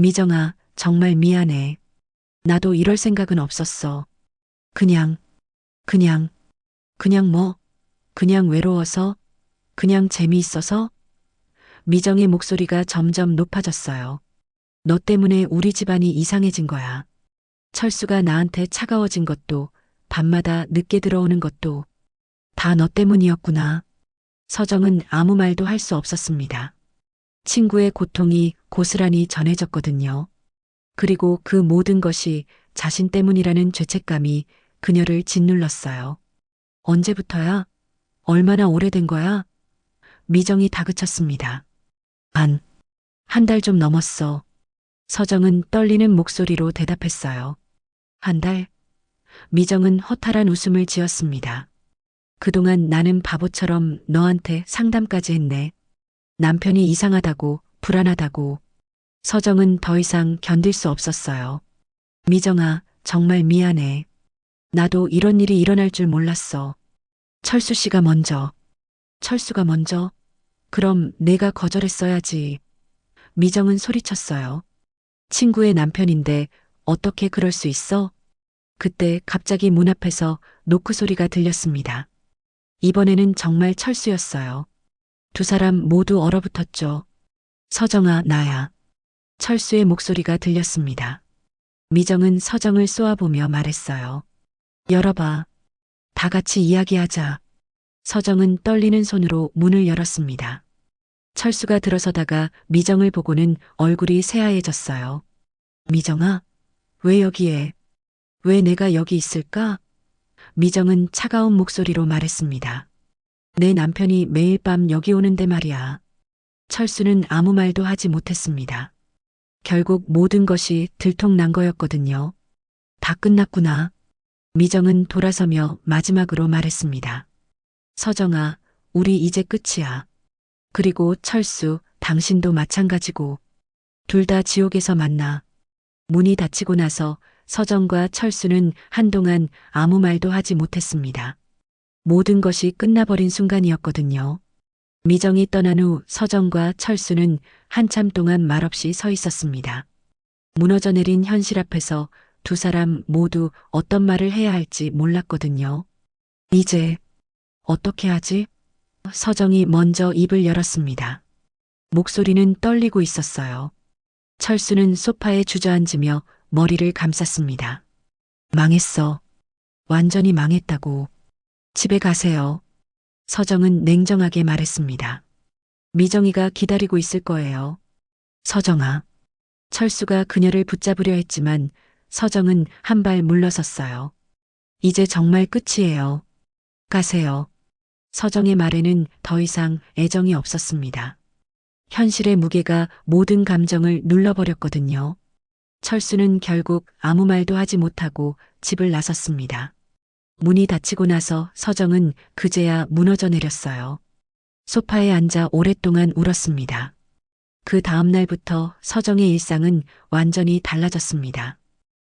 미정아, 정말 미안해. 나도 이럴 생각은 없었어. 그냥 뭐? 그냥 외로워서? 그냥 재미있어서? 미정의 목소리가 점점 높아졌어요. 너 때문에 우리 집안이 이상해진 거야. 철수가 나한테 차가워진 것도, 밤마다 늦게 들어오는 것도 다 너 때문이었구나. 서정은 아무 말도 할 수 없었습니다. 친구의 고통이 고스란히 전해졌거든요. 그리고 그 모든 것이 자신 때문이라는 죄책감이 그녀를 짓눌렀어요. 언제부터야? 얼마나 오래된 거야? 미정이 다그쳤습니다. 한 달 좀 넘었어. 서정은 떨리는 목소리로 대답했어요. 한 달? 미정은 허탈한 웃음을 지었습니다. 그동안 나는 바보처럼 너한테 상담까지 했네. 남편이 이상하다고, 불안하다고. 서정은 더 이상 견딜 수 없었어요. 미정아, 정말 미안해. 나도 이런 일이 일어날 줄 몰랐어. 철수 씨가 먼저. 철수가 먼저? 그럼 내가 거절했어야지. 미정은 소리쳤어요. 친구의 남편인데 어떻게 그럴 수 있어? 그때 갑자기 문 앞에서 노크 소리가 들렸습니다. 이번에는 정말 철수였어요. 두 사람 모두 얼어붙었죠. 서정아, 나야. 철수의 목소리가 들렸습니다. 미정은 서정을 쏘아보며 말했어요. 열어봐. 다 같이 이야기하자. 서정은 떨리는 손으로 문을 열었습니다. 철수가 들어서다가 미정을 보고는 얼굴이 새하얘졌어요. 미정아, 왜 여기에? 왜 내가 여기 있을까? 미정은 차가운 목소리로 말했습니다. 내 남편이 매일 밤 여기 오는데 말이야. 철수는 아무 말도 하지 못했습니다. 결국 모든 것이 들통난 거였거든요. 다 끝났구나. 미정은 돌아서며 마지막으로 말했습니다. 서정아, 우리 이제 끝이야. 그리고 철수, 당신도 마찬가지고. 둘 다 지옥에서 만나. 문이 닫히고 나서 서정과 철수는 한동안 아무 말도 하지 못했습니다. 모든 것이 끝나버린 순간이었거든요. 미정이 떠난 후 서정과 철수는 한참 동안 말없이 서 있었습니다. 무너져 내린 현실 앞에서 두 사람 모두 어떤 말을 해야 할지 몰랐거든요. 이제 어떻게 하지? 서정이 먼저 입을 열었습니다. 목소리는 떨리고 있었어요. 철수는 소파에 주저앉으며 머리를 감쌌습니다. 망했어. 완전히 망했다고. 집에 가세요. 서정은 냉정하게 말했습니다. 미정이가 기다리고 있을 거예요. 서정아. 철수가 그녀를 붙잡으려 했지만 서정은 한 발 물러섰어요. 이제 정말 끝이에요. 가세요. 서정의 말에는 더 이상 애정이 없었습니다. 현실의 무게가 모든 감정을 눌러버렸거든요. 철수는 결국 아무 말도 하지 못하고 집을 나섰습니다. 문이 닫히고 나서 서정은 그제야 무너져 내렸어요. 소파에 앉아 오랫동안 울었습니다. 그 다음 날부터 서정의 일상은 완전히 달라졌습니다.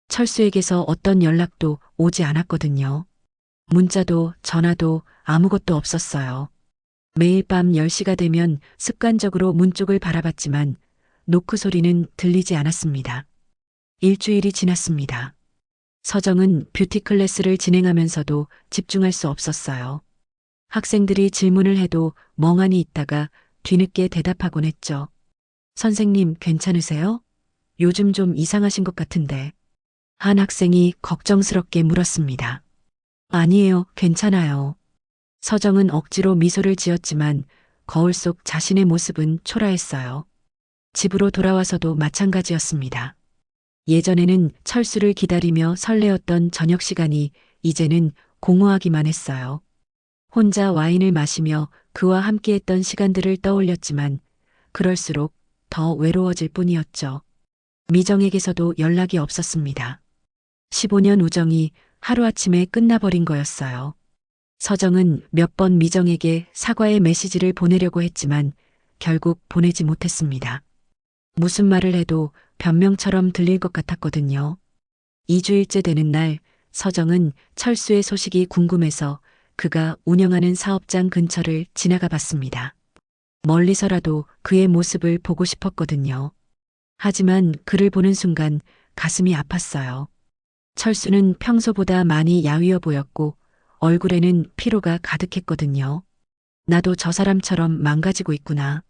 철수에게서 어떤 연락도 오지 않았거든요. 문자도 전화도 아무것도 없었어요. 매일 밤 10시가 되면 습관적으로 문 쪽을 바라봤지만 노크 소리는 들리지 않았습니다. 일주일이 지났습니다. 서정은 뷰티 클래스를 진행하면서도 집중할 수 없었어요. 학생들이 질문을 해도 멍하니 있다가 뒤늦게 대답하곤 했죠. 선생님 괜찮으세요? 요즘 좀 이상하신 것 같은데. 한 학생이 걱정스럽게 물었습니다. 아니에요, 괜찮아요. 서정은 억지로 미소를 지었지만 거울 속 자신의 모습은 초라했어요. 집으로 돌아와서도 마찬가지였습니다. 예전에는 철수를 기다리며 설레었던 저녁 시간이 이제는 공허하기만 했어요. 혼자 와인을 마시며 그와 함께했던 시간들을 떠올렸지만 그럴수록 더 외로워질 뿐이었죠. 미정에게서도 연락이 없었습니다. 15년 우정이 하루아침에 끝나버린 거였어요. 서정은 몇 번 미정에게 사과의 메시지를 보내려고 했지만 결국 보내지 못했습니다. 무슨 말을 해도 변명처럼 들릴 것 같았거든요. 2주일째 되는 날 서정은 철수의 소식이 궁금해서 그가 운영하는 사업장 근처를 지나가 봤습니다. 멀리서라도 그의 모습을 보고 싶었거든요. 하지만 그를 보는 순간 가슴이 아팠어요. 철수는 평소보다 많이 야위어 보였고 얼굴에는 피로가 가득했거든요. 나도 저 사람처럼 망가지고 있구나.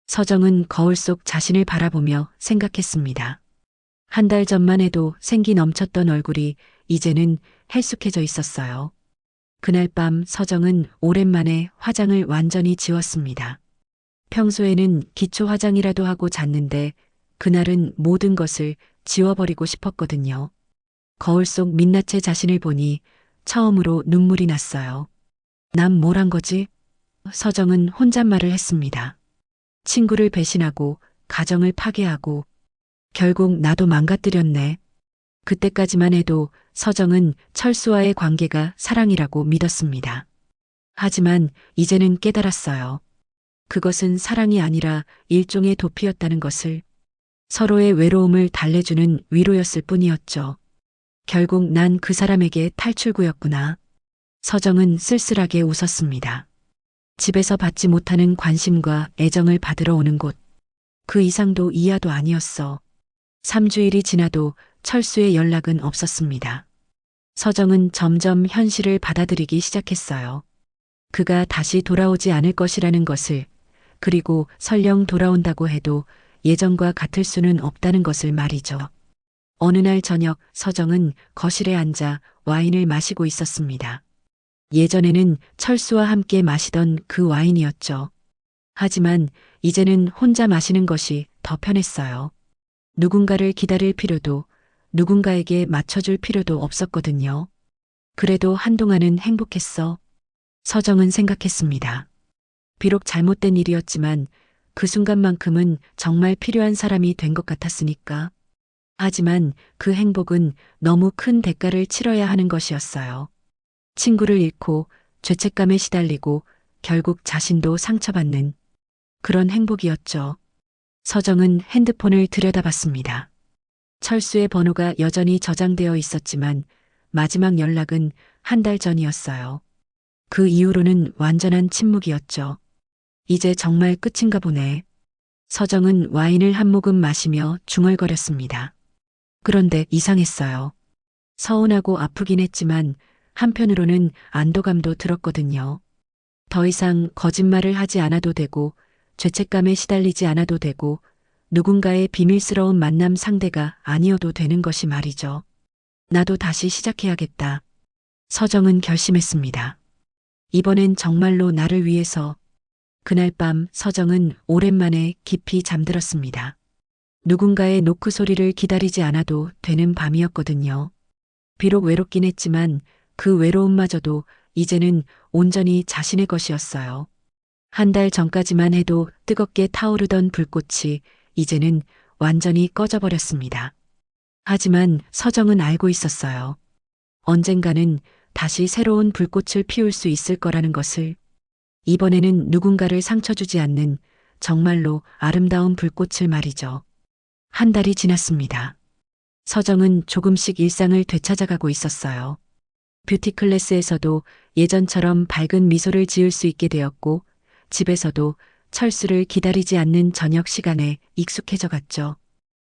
서정은 거울 속 자신을 바라보며 생각했습니다. 한 달 전만 해도 생기 넘쳤던 얼굴이 이제는 헬쑥해져 있었어요. 그날 밤 서정은 오랜만에 화장을 완전히 지웠습니다. 평소에는 기초 화장이라도 하고 잤는데 그날은 모든 것을 지워버리고 싶었거든요. 거울 속 민낯의 자신을 보니 처음으로 눈물이 났어요. 난 뭘 한 거지? 서정은 혼잣말을 했습니다. 친구를 배신하고 가정을 파괴하고 결국 나도 망가뜨렸네. 그때까지만 해도 서정은 철수와의 관계가 사랑이라고 믿었습니다. 하지만 이제는 깨달았어요. 그것은 사랑이 아니라 일종의 도피였다는 것을. 서로의 외로움을 달래주는 위로였을 뿐이었죠. 결국 난 그 사람에게 탈출구였구나. 서정은 쓸쓸하게 웃었습니다. 집에서 받지 못하는 관심과 애정을 받으러 오는 곳. 그 이상도 이하도 아니었어. 3주일이 지나도 철수의 연락은 없었습니다. 서정은 점점 현실을 받아들이기 시작했어요. 그가 다시 돌아오지 않을 것이라는 것을, 그리고 설령 돌아온다고 해도 예전과 같을 수는 없다는 것을 말이죠. 어느 날 저녁 서정은 거실에 앉아 와인을 마시고 있었습니다. 예전에는 철수와 함께 마시던 그 와인이었죠. 하지만 이제는 혼자 마시는 것이 더 편했어요. 누군가를 기다릴 필요도, 누군가에게 맞춰줄 필요도 없었거든요. 그래도 한동안은 행복했어. 서정은 생각했습니다. 비록 잘못된 일이었지만 그 순간만큼은 정말 필요한 사람이 된 것 같았으니까. 하지만 그 행복은 너무 큰 대가를 치러야 하는 것이었어요. 친구를 잃고 죄책감에 시달리고 결국 자신도 상처받는 그런 행복이었죠. 서정은 핸드폰을 들여다봤습니다. 철수의 번호가 여전히 저장되어 있었지만 마지막 연락은 한 달 전이었어요. 그 이후로는 완전한 침묵이었죠. 이제 정말 끝인가 보네. 서정은 와인을 한 모금 마시며 중얼거렸습니다. 그런데 이상했어요. 서운하고 아프긴 했지만 한편으로는 안도감도 들었거든요. 더 이상 거짓말을 하지 않아도 되고 죄책감에 시달리지 않아도 되고 누군가의 비밀스러운 만남 상대가 아니어도 되는 것이 말이죠. 나도 다시 시작해야겠다. 서정은 결심했습니다. 이번엔 정말로 나를 위해서. 그날 밤 서정은 오랜만에 깊이 잠들었습니다. 누군가의 노크 소리를 기다리지 않아도 되는 밤이었거든요. 비록 외롭긴 했지만 그 외로움마저도 이제는 온전히 자신의 것이었어요. 한 달 전까지만 해도 뜨겁게 타오르던 불꽃이 이제는 완전히 꺼져버렸습니다. 하지만 서정은 알고 있었어요. 언젠가는 다시 새로운 불꽃을 피울 수 있을 거라는 것을. 이번에는 누군가를 상처 주지 않는 정말로 아름다운 불꽃을 말이죠. 한 달이 지났습니다. 서정은 조금씩 일상을 되찾아가고 있었어요. 뷰티 클래스에서도 예전처럼 밝은 미소를 지을 수 있게 되었고, 집에서도 철수를 기다리지 않는 저녁 시간에 익숙해져 갔죠.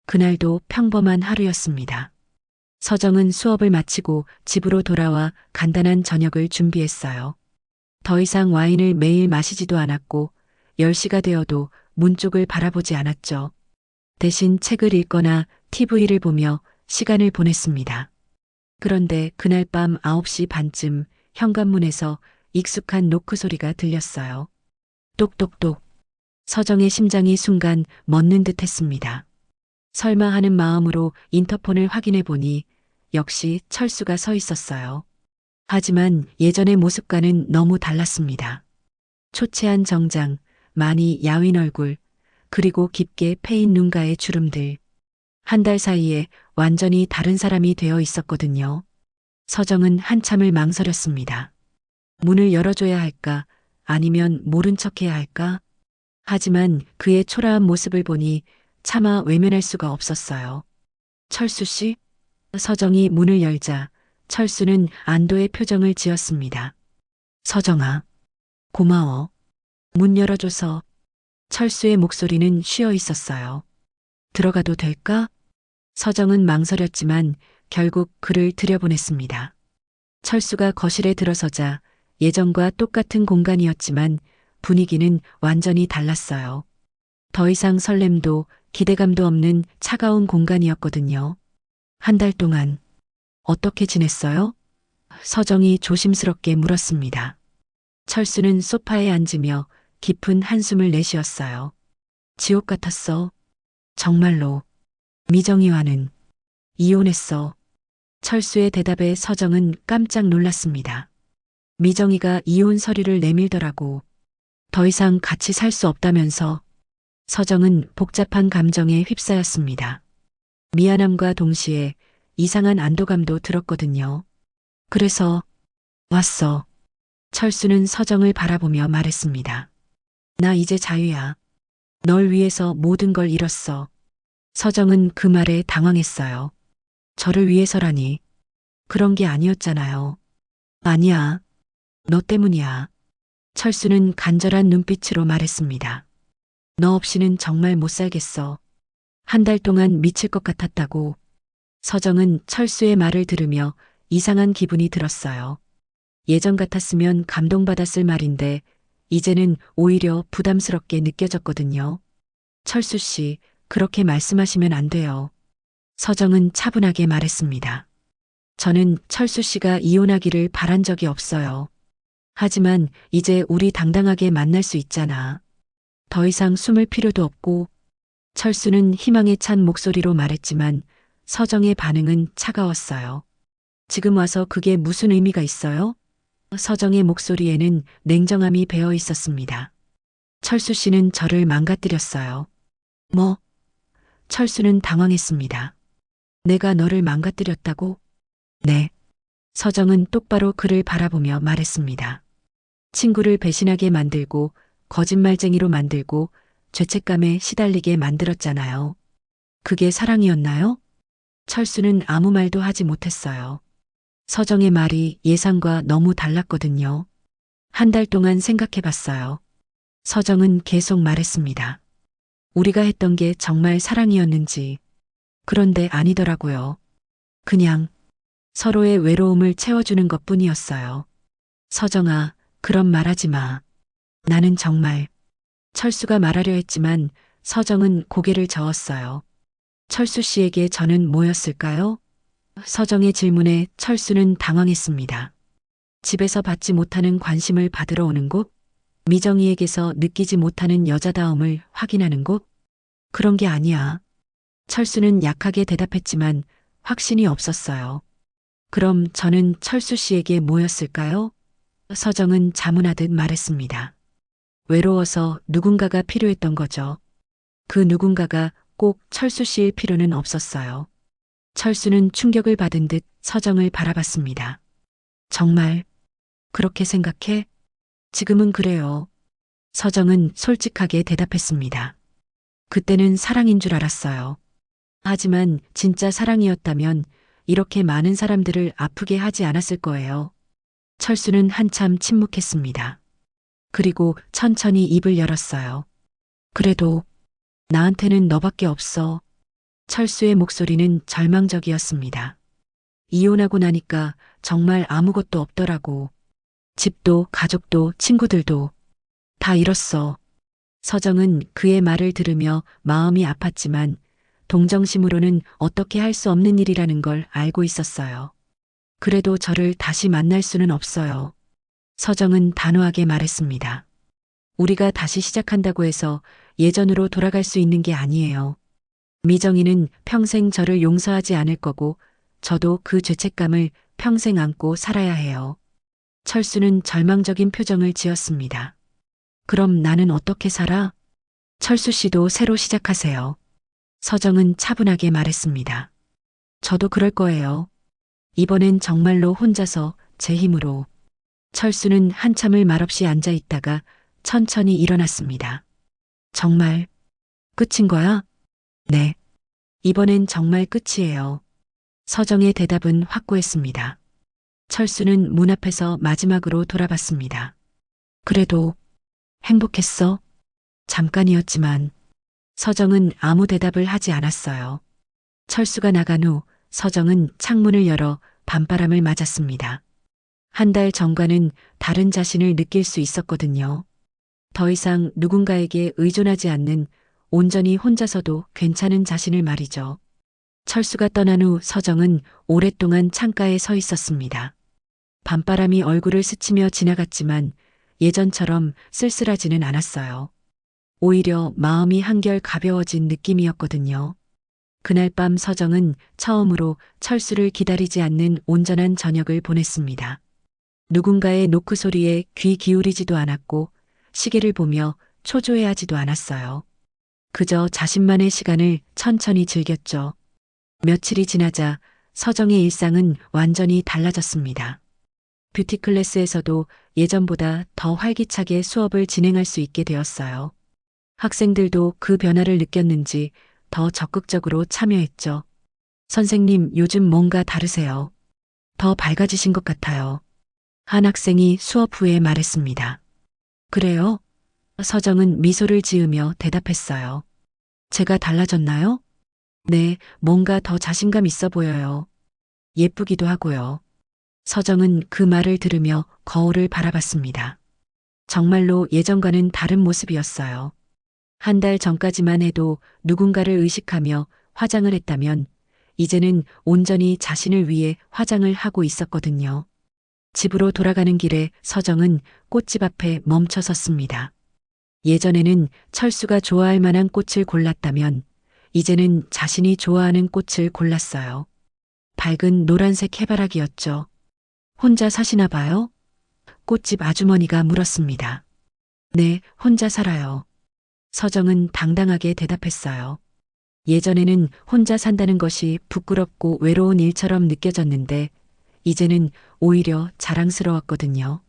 그날도 평범한 하루였습니다. 서정은 수업을 마치고 집으로 돌아와 간단한 저녁을 준비했어요. 더 이상 와인을 매일 마시지도 않았고 10시가 되어도 문 쪽을 바라보지 않았죠. 대신 책을 읽거나 TV를 보며 시간을 보냈습니다. 그런데 그날 밤 9시 반쯤 현관문에서 익숙한 노크 소리가 들렸어요. 똑똑똑. 서정의 심장이 순간 멎는 듯 했습니다. 설마 하는 마음으로 인터폰을 확인해 보니 역시 철수가 서 있었어요. 하지만 예전의 모습과는 너무 달랐습니다. 초췌한 정장, 많이 야윈 얼굴, 그리고 깊게 패인 눈가의 주름들. 한 달 사이에 완전히 다른 사람이 되어 있었거든요. 서정은 한참을 망설였습니다. 문을 열어줘야 할까, 아니면 모른 척해야 할까? 하지만 그의 초라한 모습을 보니 차마 외면할 수가 없었어요. 철수 씨? 서정이 문을 열자 철수는 안도의 표정을 지었습니다. 서정아, 고마워. 문 열어줘서. 철수의 목소리는 쉬어 있었어요. 들어가도 될까? 서정은 망설였지만 결국 그를 들여보냈습니다. 철수가 거실에 들어서자 예전과 똑같은 공간이었지만 분위기는 완전히 달랐어요. 더 이상 설렘도 기대감도 없는 차가운 공간이었거든요. 한 달 동안 어떻게 지냈어요? 서정이 조심스럽게 물었습니다. 철수는 소파에 앉으며 깊은 한숨을 내쉬었어요. 지옥 같았어. 정말로. 미정이와는 이혼했어. 철수의 대답에 서정은 깜짝 놀랐습니다. 미정이가 이혼 서류를 내밀더라고. 더 이상 같이 살 수 없다면서. 서정은 복잡한 감정에 휩싸였습니다. 미안함과 동시에 이상한 안도감도 들었거든요. 그래서 왔어. 철수는 서정을 바라보며 말했습니다. 나 이제 자유야. 널 위해서 모든 걸 잃었어. 서정은 그 말에 당황했어요. 저를 위해서라니. 그런 게 아니었잖아요. 아니야. 너 때문이야. 철수는 간절한 눈빛으로 말했습니다. 너 없이는 정말 못 살겠어. 한 달 동안 미칠 것 같았다고. 서정은 철수의 말을 들으며 이상한 기분이 들었어요. 예전 같았으면 감동받았을 말인데 이제는 오히려 부담스럽게 느껴졌거든요. 철수 씨, 그렇게 말씀하시면 안 돼요. 서정은 차분하게 말했습니다. 저는 철수 씨가 이혼하기를 바란 적이 없어요. 하지만 이제 우리 당당하게 만날 수 있잖아. 더 이상 숨을 필요도 없고. 철수는 희망에 찬 목소리로 말했지만 서정의 반응은 차가웠어요. 지금 와서 그게 무슨 의미가 있어요? 서정의 목소리에는 냉정함이 배어 있었습니다. 철수 씨는 저를 망가뜨렸어요. 뭐? 철수는 당황했습니다. 내가 너를 망가뜨렸다고? 네. 서정은 똑바로 그를 바라보며 말했습니다. 친구를 배신하게 만들고 거짓말쟁이로 만들고 죄책감에 시달리게 만들었잖아요. 그게 사랑이었나요? 철수는 아무 말도 하지 못했어요. 서정의 말이 예상과 너무 달랐거든요. 한 달 동안 생각해 봤어요. 서정은 계속 말했습니다. 우리가 했던 게 정말 사랑이었는지. 그런데 아니더라고요. 그냥 서로의 외로움을 채워주는 것 뿐이었어요. 서정아, 그런 말하지 마. 나는 정말. 철수가 말하려 했지만 서정은 고개를 저었어요. 철수 씨에게 저는 뭐였을까요? 서정의 질문에 철수는 당황했습니다. 집에서 받지 못하는 관심을 받으러 오는 곳? 미정이에게서 느끼지 못하는 여자다움을 확인하는 곳? 그런 게 아니야. 철수는 약하게 대답했지만 확신이 없었어요. 그럼 저는 철수 씨에게 뭐였을까요? 서정은 자문하듯 말했습니다. 외로워서 누군가가 필요했던 거죠. 그 누군가가 꼭 철수 씨일 필요는 없었어요. 철수는 충격을 받은 듯 서정을 바라봤습니다. 정말 그렇게 생각해? 지금은 그래요. 서정은 솔직하게 대답했습니다. 그때는 사랑인 줄 알았어요. 하지만 진짜 사랑이었다면 이렇게 많은 사람들을 아프게 하지 않았을 거예요. 철수는 한참 침묵했습니다. 그리고 천천히 입을 열었어요. 그래도 나한테는 너밖에 없어. 철수의 목소리는 절망적이었습니다. 이혼하고 나니까 정말 아무것도 없더라고. 집도 가족도 친구들도 다 잃었어. 서정은 그의 말을 들으며 마음이 아팠지만 동정심으로는 어떻게 할 수 없는 일이라는 걸 알고 있었어요. 그래도 저를 다시 만날 수는 없어요. 서정은 단호하게 말했습니다. 우리가 다시 시작한다고 해서 예전으로 돌아갈 수 있는 게 아니에요. 미정이는 평생 저를 용서하지 않을 거고 저도 그 죄책감을 평생 안고 살아야 해요. 철수는 절망적인 표정을 지었습니다. 그럼 나는 어떻게 살아? 철수 씨도 새로 시작하세요. 서정은 차분하게 말했습니다. 저도 그럴 거예요. 이번엔 정말로 혼자서 제 힘으로. 철수는 한참을 말없이 앉아 있다가 천천히 일어났습니다. 정말 끝인 거야? 네. 이번엔 정말 끝이에요. 서정의 대답은 확고했습니다. 철수는 문 앞에서 마지막으로 돌아봤습니다. 그래도 행복했어? 잠깐이었지만 서정은 아무 대답을 하지 않았어요. 철수가 나간 후 서정은 창문을 열어 밤바람을 맞았습니다. 한 달 전과는 다른 자신을 느낄 수 있었거든요. 더 이상 누군가에게 의존하지 않는 온전히 혼자서도 괜찮은 자신을 말이죠. 철수가 떠난 후 서정은 오랫동안 창가에 서 있었습니다. 밤바람이 얼굴을 스치며 지나갔지만 예전처럼 쓸쓸하지는 않았어요. 오히려 마음이 한결 가벼워진 느낌이었거든요. 그날 밤 서정은 처음으로 철수를 기다리지 않는 온전한 저녁을 보냈습니다. 누군가의 노크 소리에 귀 기울이지도 않았고 시계를 보며 초조해하지도 않았어요. 그저 자신만의 시간을 천천히 즐겼죠. 며칠이 지나자 서정의 일상은 완전히 달라졌습니다. 뷰티 클래스에서도 예전보다 더 활기차게 수업을 진행할 수 있게 되었어요. 학생들도 그 변화를 느꼈는지 더 적극적으로 참여했죠. 선생님, 요즘 뭔가 다르세요. 더 밝아지신 것 같아요. 한 학생이 수업 후에 말했습니다. 그래요? 서정은 미소를 지으며 대답했어요. 제가 달라졌나요? 네, 뭔가 더 자신감 있어 보여요. 예쁘기도 하고요. 서정은 그 말을 들으며 거울을 바라봤습니다. 정말로 예전과는 다른 모습이었어요. 한 달 전까지만 해도 누군가를 의식하며 화장을 했다면 이제는 온전히 자신을 위해 화장을 하고 있었거든요. 집으로 돌아가는 길에 서정은 꽃집 앞에 멈춰 섰습니다. 예전에는 철수가 좋아할 만한 꽃을 골랐다면 이제는 자신이 좋아하는 꽃을 골랐어요. 밝은 노란색 해바라기였죠. 혼자 사시나 봐요? 꽃집 아주머니가 물었습니다. 네, 혼자 살아요. 서정은 당당하게 대답했어요. 예전에는 혼자 산다는 것이 부끄럽고 외로운 일처럼 느껴졌는데 이제는 오히려 자랑스러웠거든요.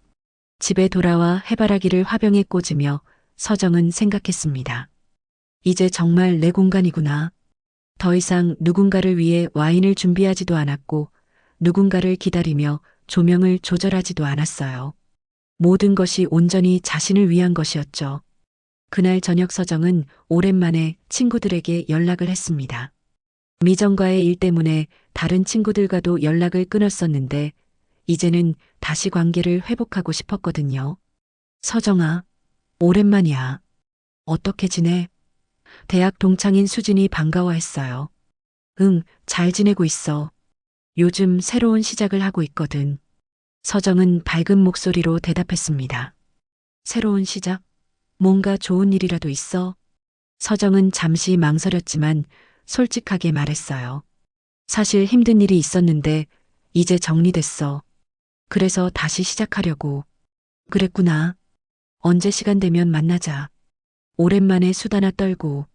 집에 돌아와 해바라기를 화병에 꽂으며 서정은 생각했습니다. 이제 정말 내 공간이구나. 더 이상 누군가를 위해 와인을 준비하지도 않았고 누군가를 기다리며 조명을 조절하지도 않았어요. 모든 것이 온전히 자신을 위한 것이었죠. 그날 저녁 서정은 오랜만에 친구들에게 연락을 했습니다. 미정과의 일 때문에 다른 친구들과도 연락을 끊었었는데 이제는 다시 관계를 회복하고 싶었거든요. 서정아, 오랜만이야. 어떻게 지내? 대학 동창인 수진이 반가워했어요. 응, 잘 지내고 있어. 요즘 새로운 시작을 하고 있거든. 서정은 밝은 목소리로 대답했습니다. 새로운 시작? 뭔가 좋은 일이라도 있어? 서정은 잠시 망설였지만 솔직하게 말했어요. 사실 힘든 일이 있었는데 이제 정리됐어. 그래서 다시 시작하려고. 그랬구나. 언제 시간 되면 만나자. 오랜만에 수다나 떨고.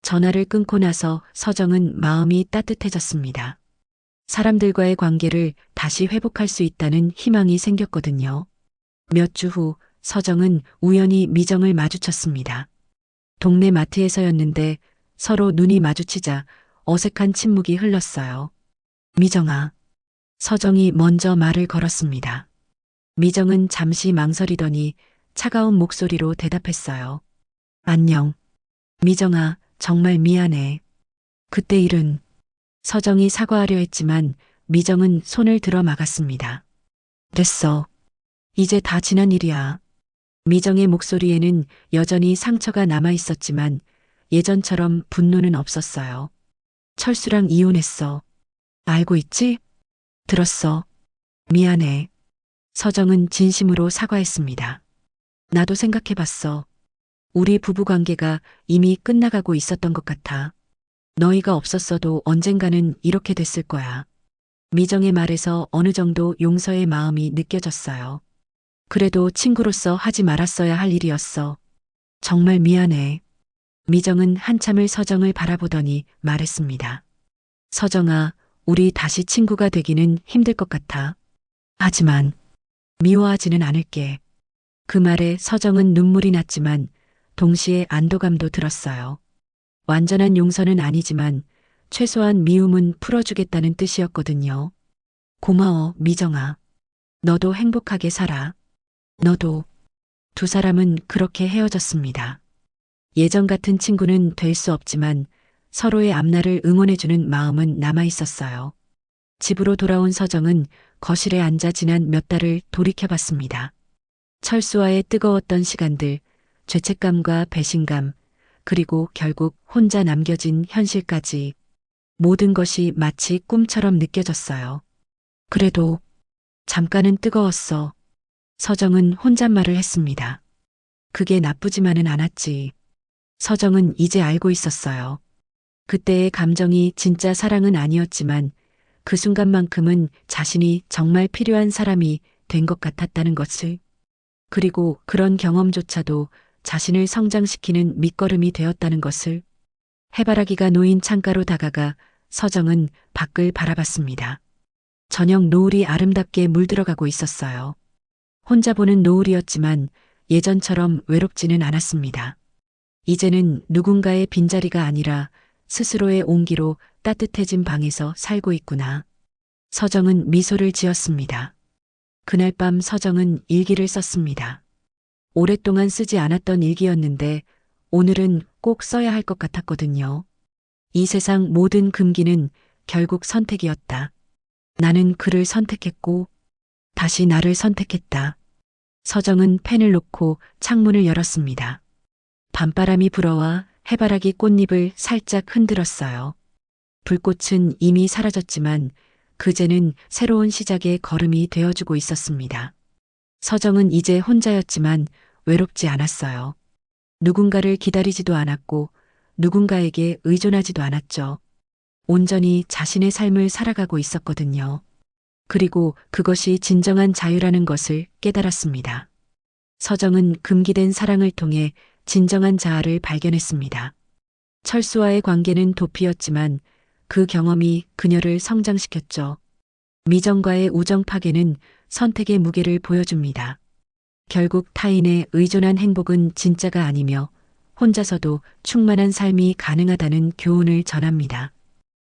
전화를 끊고 나서 서정은 마음이 따뜻해졌습니다. 사람들과의 관계를 다시 회복할 수 있다는 희망이 생겼거든요. 몇 주 후 서정은 우연히 미정을 마주쳤습니다. 동네 마트에서였는데 서로 눈이 마주치자 어색한 침묵이 흘렀어요. 미정아. 서정이 먼저 말을 걸었습니다. 미정은 잠시 망설이더니 차가운 목소리로 대답했어요. 안녕. 미정아, 정말 미안해. 그때 일은. 서정이 사과하려 했지만 미정은 손을 들어 막았습니다. 됐어. 이제 다 지난 일이야. 미정의 목소리에는 여전히 상처가 남아 있었지만 예전처럼 분노는 없었어요. 철수랑 이혼했어. 알고 있지? 들었어. 미안해. 서정은 진심으로 사과했습니다. 나도 생각해봤어. 우리 부부 관계가 이미 끝나가고 있었던 것 같아. 너희가 없었어도 언젠가는 이렇게 됐을 거야. 미정의 말에서 어느 정도 용서의 마음이 느껴졌어요. 그래도 친구로서 하지 말았어야 할 일이었어. 정말 미안해. 미정은 한참을 서정을 바라보더니 말했습니다. 서정아, 우리 다시 친구가 되기는 힘들 것 같아. 하지만 미워하지는 않을게. 그 말에 서정은 눈물이 났지만 동시에 안도감도 들었어요. 완전한 용서는 아니지만 최소한 미움은 풀어주겠다는 뜻이었거든요. 고마워, 미정아. 너도 행복하게 살아. 너도. 두 사람은 그렇게 헤어졌습니다. 예전 같은 친구는 될 수 없지만 서로의 앞날을 응원해주는 마음은 남아 있었어요. 집으로 돌아온 서정은 거실에 앉아 지난 몇 달을 돌이켜봤습니다. 철수와의 뜨거웠던 시간들, 죄책감과 배신감, 그리고 결국 혼자 남겨진 현실까지 모든 것이 마치 꿈처럼 느껴졌어요. 그래도 잠깐은 뜨거웠어. 서정은 혼잣말을 했습니다. 그게 나쁘지만은 않았지. 서정은 이제 알고 있었어요. 그때의 감정이 진짜 사랑은 아니었지만 그 순간만큼은 자신이 정말 필요한 사람이 된 것 같았다는 것을. 그리고 그런 경험조차도 자신을 성장시키는 밑거름이 되었다는 것을. 해바라기가 놓인 창가로 다가가 서정은 밖을 바라봤습니다. 저녁 노을이 아름답게 물들어가고 있었어요. 혼자 보는 노을이었지만 예전처럼 외롭지는 않았습니다. 이제는 누군가의 빈자리가 아니라 스스로의 온기로 따뜻해진 방에서 살고 있구나. 서정은 미소를 지었습니다. 그날 밤 서정은 일기를 썼습니다. 오랫동안 쓰지 않았던 일기였는데 오늘은 꼭 써야 할 것 같았거든요. 이 세상 모든 금기는 결국 선택이었다. 나는 그를 선택했고 다시 나를 선택했다. 서정은 펜을 놓고 창문을 열었습니다. 밤바람이 불어와 해바라기 꽃잎을 살짝 흔들었어요. 불꽃은 이미 사라졌지만 그제는 새로운 시작의 걸음이 되어주고 있었습니다. 서정은 이제 혼자였지만 외롭지 않았어요. 누군가를 기다리지도 않았고 누군가에게 의존하지도 않았죠. 온전히 자신의 삶을 살아가고 있었거든요. 그리고 그것이 진정한 자유라는 것을 깨달았습니다. 서정은 금기된 사랑을 통해 진정한 자아를 발견했습니다. 철수와의 관계는 도피였지만 그 경험이 그녀를 성장시켰죠. 미정과의 우정 파괴는 선택의 무게를 보여줍니다. 결국 타인에 의존한 행복은 진짜가 아니며 혼자서도 충만한 삶이 가능하다는 교훈을 전합니다.